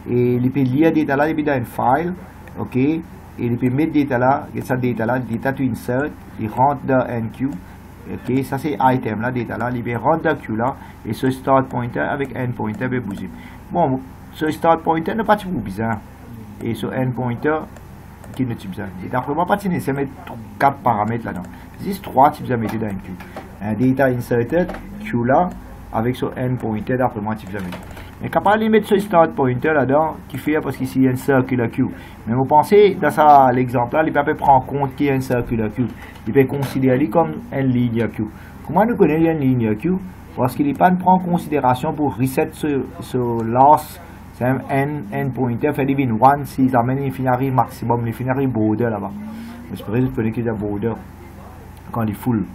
et il peut lire data là, il peut dans une file, ok, et il peut mettre data là, data to insert, il rentre dans NQ, ok, ça c'est item là, data là, il peut rentrer dans Q là, et ce start pointer avec end pointer peut bouger. Bon, ce start pointer n'est pas trop bizarre, et ce end pointer, qui ne type ça. Et d'après moi, pas de c'est mettre 4 paramètres là-dedans. C'est 3 types à mettre dans un Q. Un data inserted, Q là, avec ce end pointer, d'après moi, type à mettre. Mais capable de mettre ce start pointer là-dedans, qui fait parce qu'ici il y a un circular Q. Mais vous pensez, dans ça, l'exemple là, il peut prendre en compte qu'il y a un circular Q. Il peut considérer comme une ligne Q. Comment nous connaissons une ligne Q? Parce qu'il n'est pas prend en considération pour reset ce loss. C'est un n pointer fait divine 1 si ça amène l'infini maximum, l'infini border là-bas. J'espère que vous connaissez qu'il y a border quand il est full.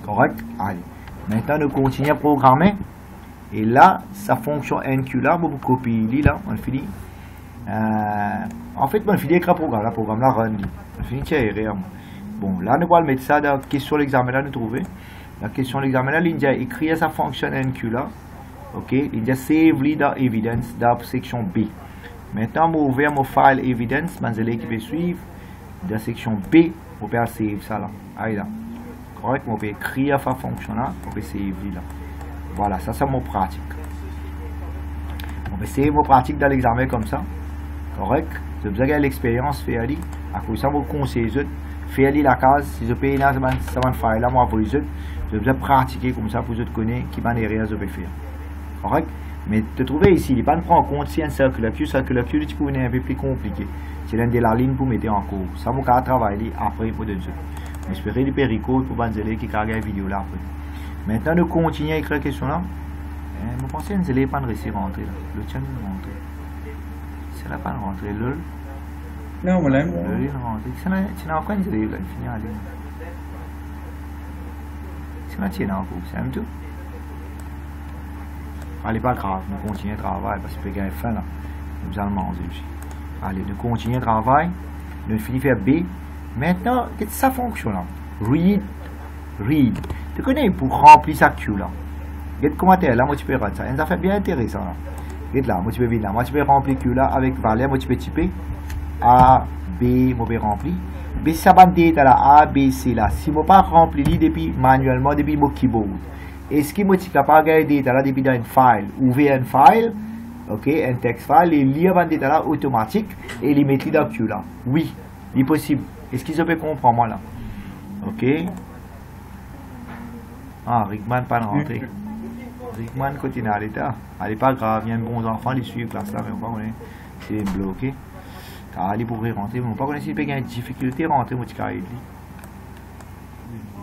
Correct? Allez. Maintenant, nous continuons à programmer. Et là, sa fonction NQ là, vous copiez là, on finit. En fait, on finit avec le programme. Le programme là, run. On finit tirer. Bon, là, nous allons mettre ça dans la question de l'examen là, nous trouver. La question de l'examen là, il a écrit sa fonction NQ là. Ok, il y a save dans evidence dans la section B. Maintenant, je vais ouvrir mon file evidence, je vais qui peut suivre dans la section B, je vais save ça là. Allez là. Correct, je vais écrire la fonction là, je vais save là. Voilà, ça c'est mon pratique. On va save mon pratique dans l'examen comme ça. Correct? Vous avez l'expérience, faire aller. À cause de ça, vous conseillez, faire aller la case. Si vous payez là, ça va faire là, moi, vous avez pratiquer comme ça pour vous connaître qui va derrière vous faire. Correct? Mais te trouver ici, il ne pas prendre en compte si un circular Q, tu peux venir un peu plus compliqué. C'est l'un de la ligne pour mettre en cours. Ça, vous pouvez travailler après pour de Dieu. J'espère que les péricodes pour vous qui regarde la vidéo là après. Maintenant, nous continuons à écrire la question là. Je pense que vous n'allez pas réussir à rentrer là. Le tien est rentré. C'est là pas rentrer. Le. Non, voilà. Le est rentré. C'est là encore une zélé là. Fini à aller. C'est là tiens en cours. C'est un tout. Allez, pas grave. Nous continuons à travailler parce que c'est fin là. Nous allons manger aussi. Allez, nous continuons à travailler. Nous finissons faire B. Maintenant, qu'est-ce que ça fonctionne là? Read. Tu connais pour remplir sa queue là. Regarde commentaire là, moi tu peux rendre ça. Ça fait bien intéressant là. Regarde là, moi tu peux venir là. Moi tu peux remplir queue là avec valeur. Moi tu peux typer A, B, moi je peux remplir. B, ça va être là, A, B, C là. Si moi pas remplir depuis manuellement, depuis mon keyboard. Est-ce que moi tu es capable de regarder là depuis dans une file? Ouvrir une file, ok, un text file, et lire un data là automatique et les mettre dans queue là. Oui, c'est possible. Est-ce qu'ils peuvent comprendre moi là? Ok. Ah, Rickman pas rentré. Rickman continue à l'état. Elle n'est pas grave, il y a un bon enfant, il suit la classe là, mais on va c'est bloqué. Car il pourrait rentrer, mais on ne pas connaître s'il y a une difficulté à rentrer, mon petit carré.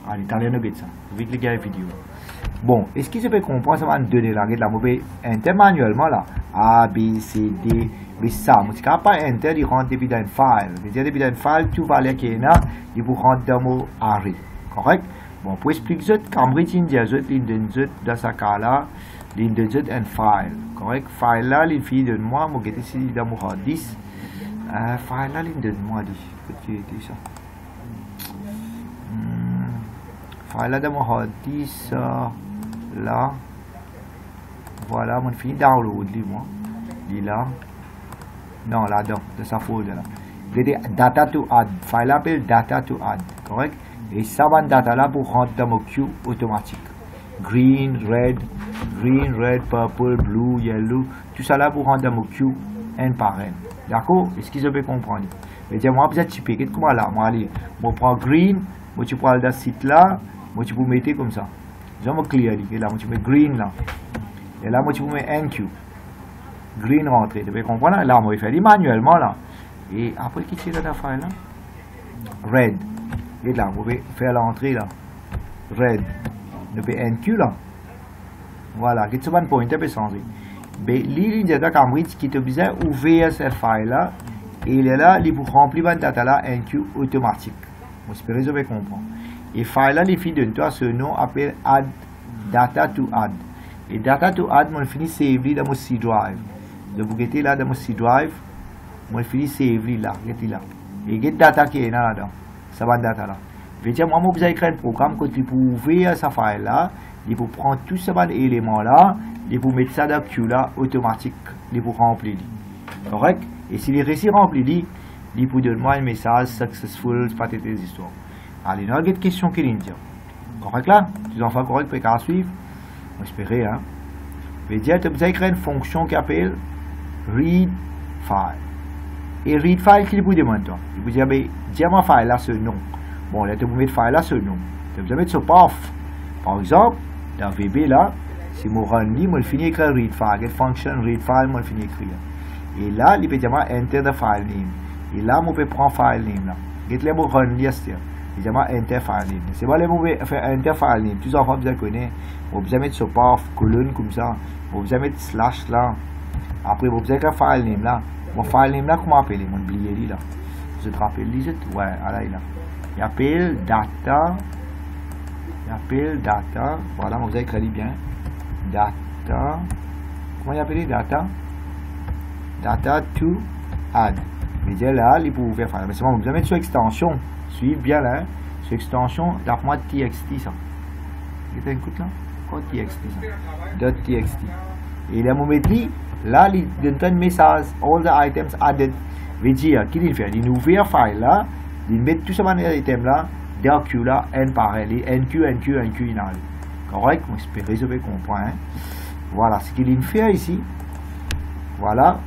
Allez, t'as l'air de ça. Vite les gars, vidéo. Bon, est-ce qu'il se peut comprendre ça va nous donner la règle là, mauvais enter manuellement là. A, B, C, D, mais ça, mon petit carré pas enter, il rentre depuis dans une file. C'est-à-dire depuis dans une file, tout valeur qui est là, il vous rentre dans mon array. Correct? Bon, pour expliquer ça, Cambridge India, ligne de dans ce cas-là, ligne de un file. Correct? File là, il fait de moi, moi, je ici dans mon hard disk. File là, il de moi, dit. Ça. File là, dans mon hard disk, là. Voilà, mon fini download, moi. Il là. Non, là-dedans, de sa folder là. Data to add. File là, appelle data to add. Correct? Et ça va data là pour rentrer dans mon queue automatique. Green, red, purple, blue, yellow. Tout ça là pour rentrer dans mon queue un par un. D'accord? Est-ce qu'ils peuvent comprendre? Mais dire moi, vous êtes typé. Qu'est-ce que moi là? Moi, allez, moi prends green, moi tu prends le site là, moi tu peux mettre comme ça. Je vais clear là, moi tu mets green là. Et là, moi tu peux mettre NQ. Green rentré. Tu peux comprendre? Là, moi je fais manuellement là. Et après, qui tire la file là? Red. Et là, vous pouvez faire l'entrée là. Red. Vous pouvez NQ là. Voilà. Qu'est-ce que vous pointer peut changer. Mais l'île de Cambridge qui te besoin ouvrir cette file là. Et il est là, il vous remplit votre data là NQ automatique. J'espère que vous avez compris. Et file là, il fait de toi ce nom appelle add data to add. Et data to add, moi, je finis save dans mon C drive. Donc, vous mettez là dans mon C drive. Moi, je finis save là. Là. Et get data qui est là-dedans. Ça va data là. Je vais dire, moi, vous avez créé un programme quand il peut ouvrir sa file là, il peut prendre tous ces éléments là, il peut mettre ça dans queue là, automatique, il peut remplir. Correct? Et s'il est réussi à remplir, il peut donner moi un message successful, c'est pas des histoires. Allez, nous avons une question qui est dit. Correct là? Les enfants corrects, vous pouvez suivre. J'espère, hein? Je vais dire, vous avez créé une fonction qui s'appelle read file. Et read file, qu'il vous demande, toi? Il vous dit, dis-moi file là ce nom. Bon, là, vous mettez file là ce nom. Vous mettez ce path. Par exemple, dans VB là, si je run li, je finis écrire read file. Get function read file, je finis écrire. Et là, il peut dire, enter the file name. Et là, je peux prendre file name là. Get là, je run li, il dit, enter file name. C'est bon, là, je faire enter file name. Tous les enfants, vous connaissez. Vous mettre ce path, colonne comme ça. Vous mettre slash là. Après, vous écrire file name là. Mon file name là, comment appeler? Mon oublié là. Je te rappelle, lisez. Ouais, là, il a. Il appelle data. Voilà, vous avez écrit bien. Data. Comment il appelle data? Data to add. Il dit là, il peut ouvrir file. Mais c'est bon, vous avez sur extension. Suivez bien là. Sur extension, tape-moi txt ça. Vous écoute là? Quoi txt ça? .txt. Et là, vous mettez là, il donne un message. All the items added. Veut dire, qu'il fait? Il ouvre file là. Il met tout ce item là. Dans Q là, N par L. NQ, il a. Correct? J'espère que vous comprendre. Voilà ce qu'il fait ici. Voilà.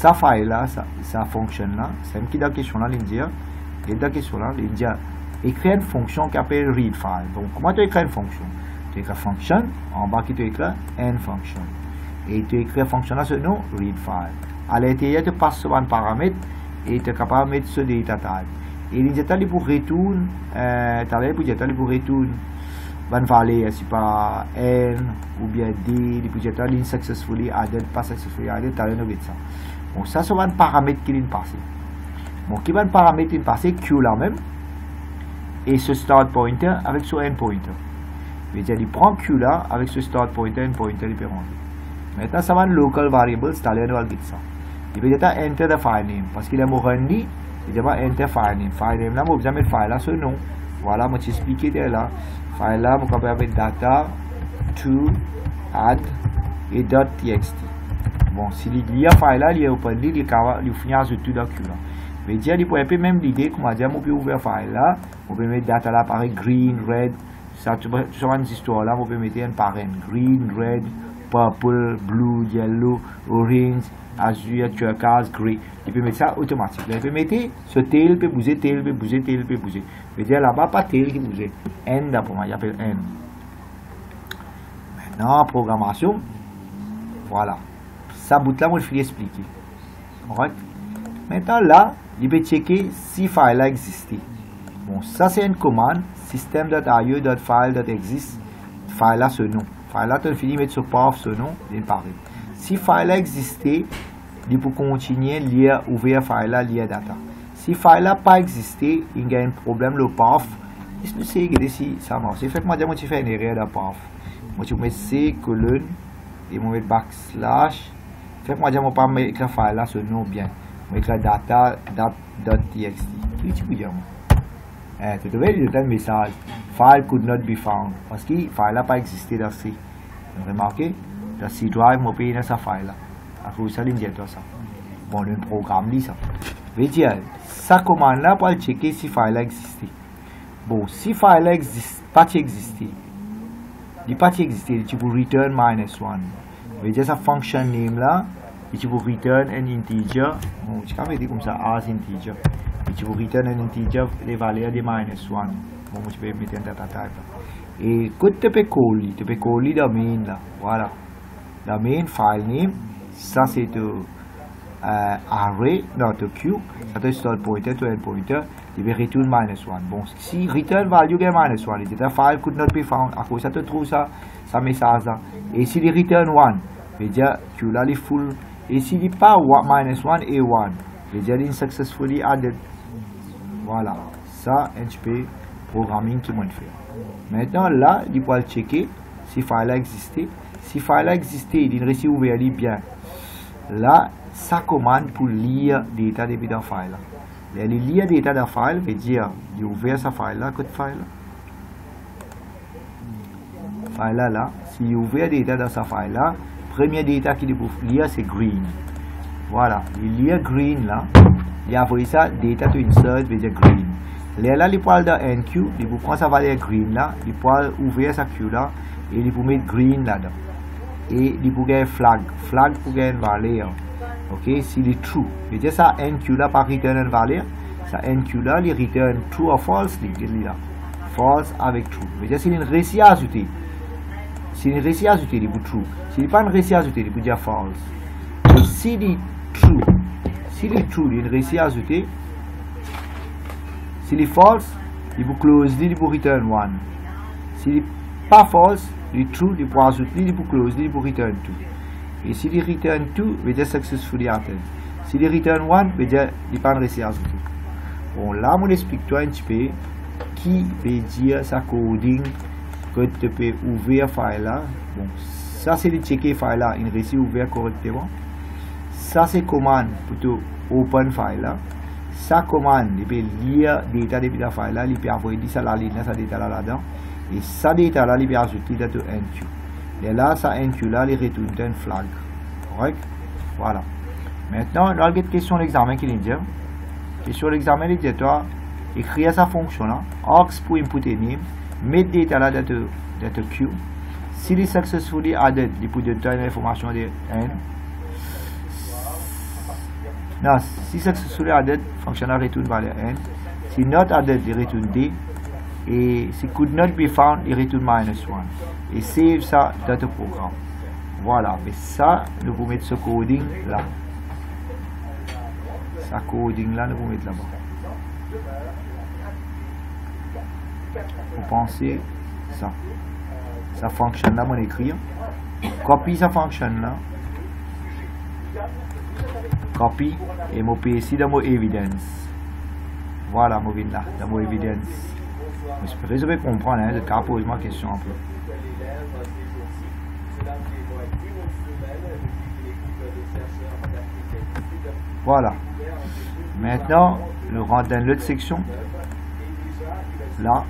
ça file là, ça fonctionne là, c'est une qui la question là, l'India, et la question là, l'India écrit une fonction qui s'appelle read file. Donc, comment tu écris une fonction? Tu écris function, en bas qui tu écris end function. Et tu écris fonction là, ce nom, read file. À l'intérieur, tu passes sur un paramètre et tu es capable de mettre ce data type. Et l'India, tu pour retourner, pour retourner une valeur, c'est pas N ou bien D, tu as successfully added, pas successfully added, tu as ça. Bon, ça, c'est un paramètre qui est passé. Bon, qui va un paramètre qui est passé, Q là même, et ce start pointer avec ce end pointer. C'est-à-dire, il prend Q là avec ce start pointer, end pointer, il peut rentrer. Maintenant, ça va un local variable, c'est-à-dire, on va dire ça. Il peut dire enter the file name, parce qu'il a mon run, il dit enter file name. File name là, on va mettre file là, ce nom. Voilà, moi, j'ai expliqué là. File là, on va mettre data to add et .txt. Bon, si il y a file là, il y a open, il finit à tout dans Q là. Mais dire, il peut même l'idée, comment dire, on peut ouvrir file là, on peut mettre data là, pareil, green, red, ça, tu vois une histoire là, on peut mettre un parent, green, red, purple, blue, yellow, orange, azure, turquoise, gray. Il peut mettre ça automatiquement. Il peut mettre ce tail peut bouger, tail peut bouger, tail peut bouger. Je veux dire là-bas, pas tail qui bouge. End, pour moi, il appelle end. Maintenant, programmation. Voilà. Ça bout là, moi, je vais expliquer. Correct? Maintenant, là, il peut checker si file là existe. Bon, ça, c'est une commande. System.io.file.exist. File là, ce nom. File là, tu as fini de mettre ce path, ce nom, il paraît. Si file là existait, il peut continuer lire, ouvrir file là, lire data. Si file là pas existé, il y a un problème, le path. Je ne sais pas si ça marche. C'est fait que moi, je fais une erreur de path. Moi, je mets C, colonne, et je mets backslash. Fait que moi, je ne vais pas mettre file là, ce nom bien. Je mets data.txt. Qu'est-ce que tu peux dire, moi? Tu devais lui donner un message. File could not be found. Parce que file n'a pas existé dans C. Vous remarquez? Dans C drive, je peux dans sa file là. À cause de ça, il dit ça. Bon, le programme dit ça. Je veux dire, sa commande là pour checker si file existe. Bon, si file existe, pas existé. Il pas existé, tu peux return -1. Je veux dire, sa function name là, tu peux return an integer. Bon, tu peux dire comme ça, as integer. Tu peux return an integer les valeurs de -1. Bon, je peux mettre un data type. Et quand tu peux coller dans main là, voilà. Dans main file name, ça c'est array, non, queue, ça c'est start pointer to end pointer, il va return -1. Bon, si return value est -1, il dit file could not be found, à cause ça te trouve ça message là. Et si il return 1, il dit queue là il full. Et s'il dit pas -1 et 1, il dit il successfully added. Voilà, ça NHP programming qui m'a fait. Maintenant là, il peut checker si file a existé. Si file a existé, il réussit à ouvrir bien. Là, ça commande pour lire data depuis dans file. Il lire data dans file veut dire il ouvre sa file là, code file là. File là, si il ouvre data dans sa file là, premier data qu'il peut lire c'est green. Voilà, il lit green là. Il a envoyé ça data to insert veut dire green. Là, il peut dans NQ, il peut prendre sa valeur green là, il peut ouvrir sa queue là et il peut mettre green là-dedans. Et il peut gagner flag pour gagner une valeur. Ok, s'il est true, veut dire ça NQ là pas return une valeur, ça NQ là il return true ou false, il là. False avec true. Veut dire s'il est réussi à ajouter. S'il est réussi à ajouter, il peut true. S'il n'est pas réussi à ajouter, il peut dire false. Donc s'il est true, il est réussi à ajouter. S'il est false, il peut close, il peut return 1. S'il n'est pas false, il est true, il peut ajouter, il peut close, il peut return 2. Et s'il return 2, il veut dire successfully added. S'il return 1, il veut dire il n'est pas réussi à ajouter. Bon, là, je explique toi un petit peu qui veut dire sa coding que tu peux ouvrir file là. Bon, ça c'est de checker file là, il réussit à ouvrir correctement. Ça c'est commande pour te open file là. Ça commande, il peut lire data depuis la file là, il peut envoyer ça la ligne, ça data là là-dedans. Et ça data là, il peut ajouter dans NQ. Et là, ça NQ là, il retourne un flag. Correct? Voilà. Maintenant, on a une question d'examen qui dit. Question d'examen, il dit toi, écrire sa fonction là, aux pour input et name, mettre data là dans queue. S'il est successfully added, il peut donner l'information de N. Non, si successfully added, fonctionnal return value n. Si not added, il retourne d. Et si could not be found, il retourne -1. Et save ça dans le programme. Voilà, mais ça, nous vous mettre ce coding là. Ce coding là, nous vous mettre là-bas. Vous pensez ça. Ça fonctionne là, mon écrit. Copie ça fonctionne là. Copy et mon ici dans mon evidence. Voilà, mon vin là, dans mon evidence. J'espère que vous allez comprendre, hein, de cas poser ma question un peu. Voilà. Maintenant, le rentre dans l'autre section. Là,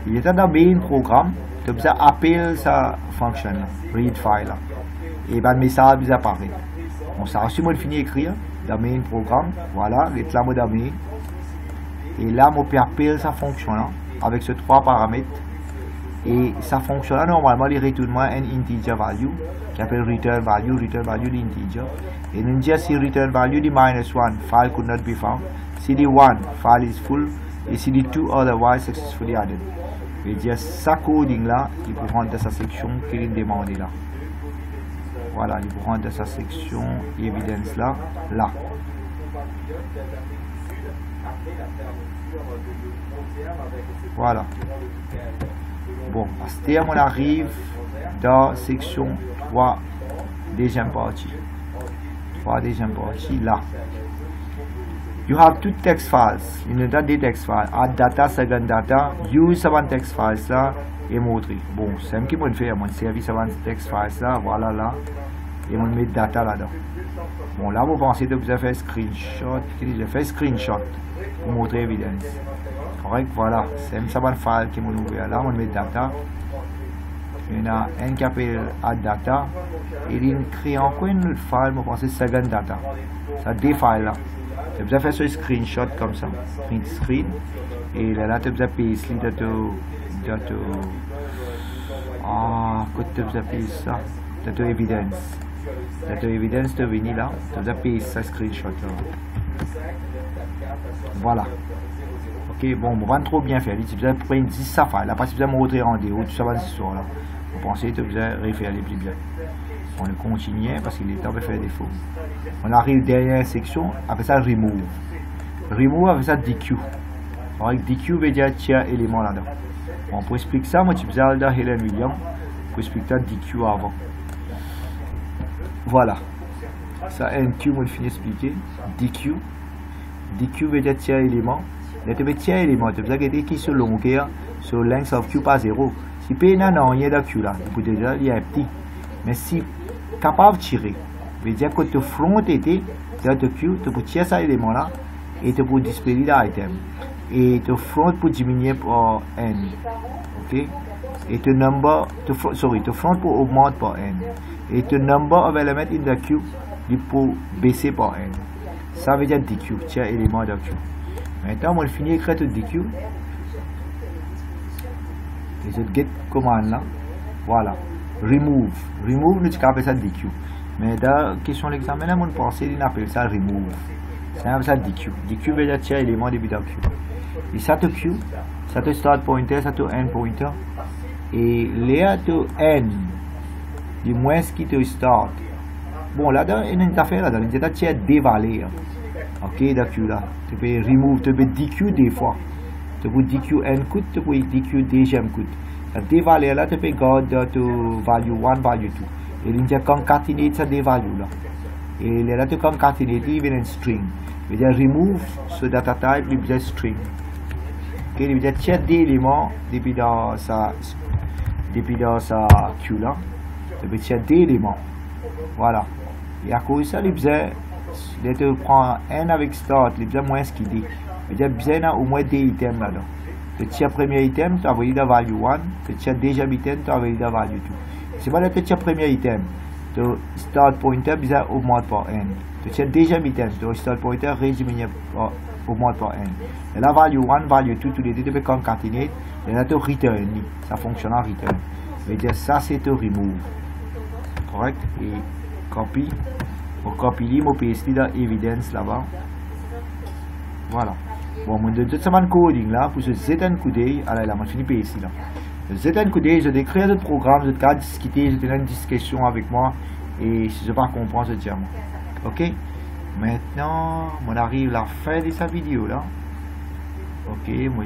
il est dans main programme. Donc ça appelle sa fonction là, read file là. Et ben le message vous apparaît. On s'est reçu moi fini écrire dans main programme. Voilà, il est là moi dans main. Et là, on peut appeler sa fonction là avec ces trois paramètres. Et sa fonction là, normalement, il retourne un integer value qui appelle return value d'integer. Et nous disons si return value de -1, file could not be found. Si the 1, file is full. Et si the 2, otherwise successfully added. Et dire ça coding là, il peut rendre dans sa section qu'il est demandé là. Voilà, il peut rendre dans sa section evidence là, là. Voilà. Bon, à ce terme, on arrive dans section 3, deuxième partie. 3, deuxième partie, là. You have two text files. Il y a des text files. Add data, second data. Use one text files là et montrer. Bon, c'est ce que je fais. Je service one text files là, voilà là. Et je mets data là-dedans. Bon, là, vous pensez que vous avez fait screenshot. J'ai fait screenshot pour montrer évidence. Correct, voilà. C'est ça, un file qui m'a ouvert là. On met data. Il y en a un qui appelle add data. Et il crée encore une autre file. Je pense second data. Ça deux files là. Tu as fait ce screenshot comme ça. Print screen. Et là, tu as paste ah, quand tu as paste ça. Tu as évidence. Tu as évidence de venir là. Tu as paste ça screenshot là. Voilà. Ok, bon, on va trop bien faire. Tu as prendre 10 ça file. Après, tu as montrer en déo. Tout ça va cette histoire là. Vous pensez que tu as refaire les plus bien. On le continue parce qu'il est temps de faire des défaut. On arrive dernière section, après ça remove. Remove avec ça DQ. Avec DQ veut dire tiers élément là-dedans. Bon, pour expliquer ça, moi je vais aller dans Helen Williams pour expliquer DQ avant. Voilà. Ça NQ, moi je finis d'expliquer. DQ. DQ veut dire tiers élément. Là tu veux tiers élément, tu veux regarder qui sur longueur, sur length of Q pas 0. Si P non, il y a de Q là, vous déjà il y a un petit. Mais si capable de tirer, veut dire que tu front était dans le Q, tu peux tirer cet élément là et tu peux displayer l'item. Et tu front pour diminuer par n. Ok? Et tu number, tu front pour augmenter par n. Et tu number of elements in the Q, il peut baisser par n. Ça veut dire DQ, tirer élément de Q. Maintenant, on finit d'écrire tout DQ. Et je get commande là. Voilà. Remove. Remove, nous appelle ça DQ. Mais dans la question de l'examen, on pense qu'on appelle ça remove. C'est ça DQ. DQ veut dire tirer élément de Q. Et ça te Q, ça te start pointer, ça te end pointer. Et là, tu end, du moins ce qui te start. Bon, là-dedans, il y a une affaire là-dedans. Il y a tirer des valeurs. Ok, DQ là. Tu peux remove, tu peux DQ des fois. Tu peux DQ end coût, tu peux DQ deuxième coût. Des valeurs là, tu peux garder to value 1, value 2. Et il y a concatenate ça des values là. Et là, tu concatenate, il y a une string. Il y a remove ce data type, il y a string. Ok, il y a tiers d'éléments depuis dans sa queue là. Il y a tiers d'éléments. Voilà. Et à cause de ça, tu prends un avec start, il y a moins ce qu'il dit. Il y a besoin au moins des items là-dedans. Le tiers premier item, tu as envoyé la value 1. Le tiers deuxième item, tu as envoyé la value 2. C'est pas le tiers premier item. Le start pointer, bizarre, augmente par n. Le tiers deuxième item, le start pointer, augmente par n. Et la value 1, value 2, tous les deux, tu peux concatener. Et là, tu return. Ça fonctionne en return. Je veux dire, ça, c'est te remove. Correct? Et copy. On copie, on paste dans Evidence là-bas. Voilà. Bon, je donne toute cette coding là pour se jeter un coup d'œil. Alors là, je finis ici là. Je jette un coup d'œil, je décris un programme, je vais discuter, je donne une discussion avec moi. Et si je ne pas comprendre, je dis à moi. Ok? Maintenant, on arrive à la fin de cette vidéo là. Ok, moi.